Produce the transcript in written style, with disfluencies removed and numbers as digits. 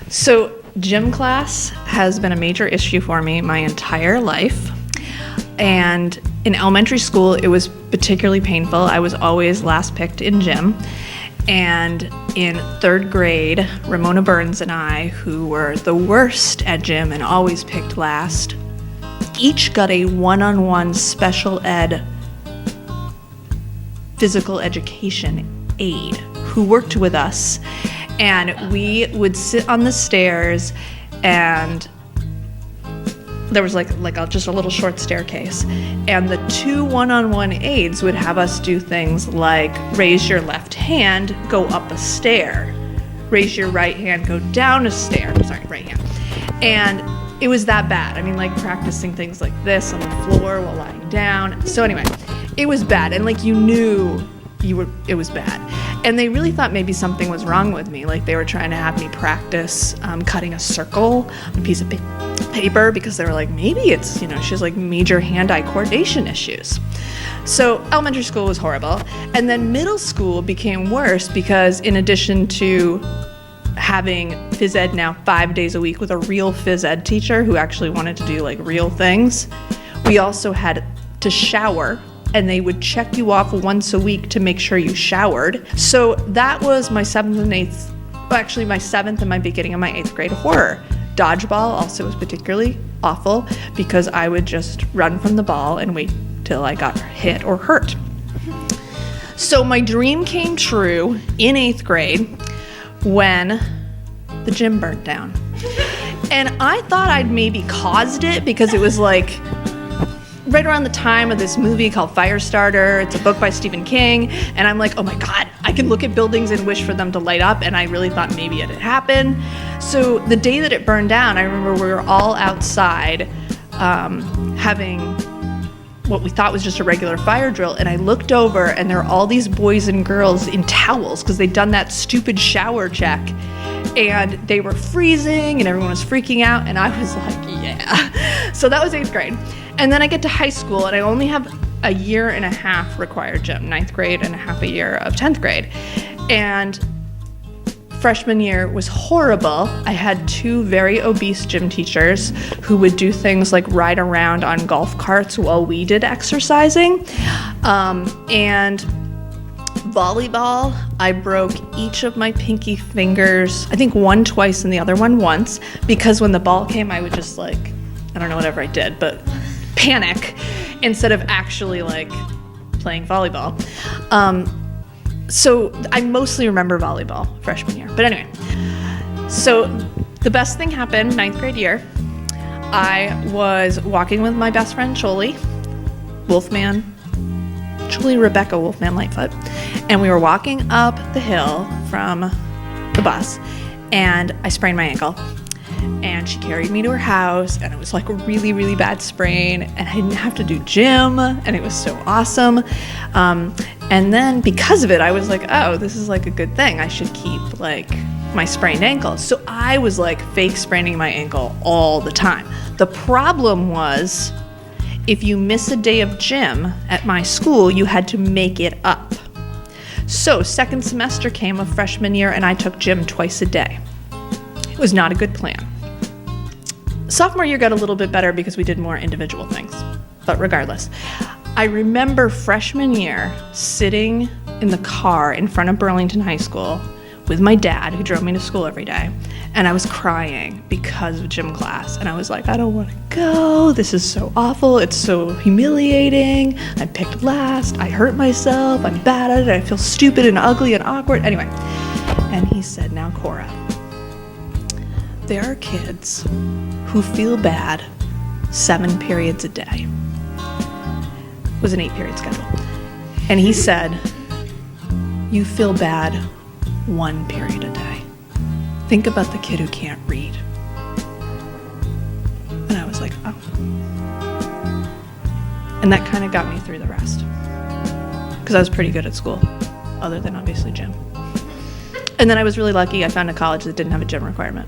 So gym class has been a major issue for me my entire life. And in elementary school, it was particularly painful. I was always last picked in gym. And in 3rd grade, Ramona Burns and I, who were the worst at gym and always picked last, each got a one-on-one special ed physical education aide who worked with us. And we would sit on the stairs, and there was just a little short staircase, and the 2 one-on-one aides would have us do things like raise your left hand, go up a stair, raise your right hand, go down a stair. Sorry, right hand. And it was that bad. I mean, like practicing things like this on the floor while lying down. So anyway, it was bad, and like you knew it was bad. And they really thought maybe something was wrong with me. Like they were trying to have me practice cutting a circle on a piece of paper, because they were like, maybe it's, she has like major hand-eye coordination issues. So elementary school was horrible. And then middle school became worse because in addition to having phys ed now 5 days a week with a real phys ed teacher who actually wanted to do like real things, we also had to shower, and they would check you off once a week to make sure you showered. So that was my 7th and 8th, well, actually my 7th and my beginning of my 8th grade horror. Dodgeball also was particularly awful because I would just run from the ball and wait till I got hit or hurt. So my dream came true in 8th grade when the gym burnt down. And I thought I'd maybe caused it because it was like right around the time of this movie called Firestarter. It's a book by Stephen King. And I'm like, oh my God, I can look at buildings and wish for them to light up. And I really thought maybe it had happened. So the day that it burned down, I remember we were all outside having what we thought was just a regular fire drill. And I looked over, and there were all these boys and girls in towels because they'd done that stupid shower check. And they were freezing, and everyone was freaking out. And I was like, yeah. So that was 8th grade. And then I get to high school, and I only have a year and a half required gym, 9th grade and a half a year of 10th grade. And freshman year was horrible. I had 2 very obese gym teachers who would do things like ride around on golf carts while we did exercising. And volleyball, I broke each of my pinky fingers, I think one twice and the other one once, because when the ball came, I would just like, I don't know, whatever I did, but panic instead of actually like playing volleyball. So I mostly remember volleyball freshman year. But anyway, so the best thing happened 9th grade year. I was walking with my best friend Choli Rebecca Wolfman Lightfoot, and we were walking up the hill from the bus, and I sprained my ankle. And she carried me to her house, and it was like a really, really bad sprain, and I didn't have to do gym, and it was so awesome. And then because of it, I was like, oh, this is like a good thing. I should keep like my sprained ankle. So I was like fake spraining my ankle all the time. The problem was, if you miss a day of gym at my school, you had to make it up. So 2nd semester came of freshman year, and I took gym twice a day. It was not a good plan. Sophomore year got a little bit better because we did more individual things. But regardless, I remember freshman year sitting in the car in front of Burlington High School with my dad, who drove me to school every day, and I was crying because of gym class. And I was like, I don't want to go. This is so awful. It's so humiliating. I picked last. I hurt myself. I'm bad at it. I feel stupid and ugly and awkward. Anyway, and he said, now, Cora, there are kids who feel bad 7 periods a day. It was an 8-period schedule. And he said, you feel bad 1 period a day. Think about the kid who can't read. And I was like, oh. And that kind of got me through the rest. Because I was pretty good at school, other than obviously gym. And then I was really lucky. I found a college that didn't have a gym requirement.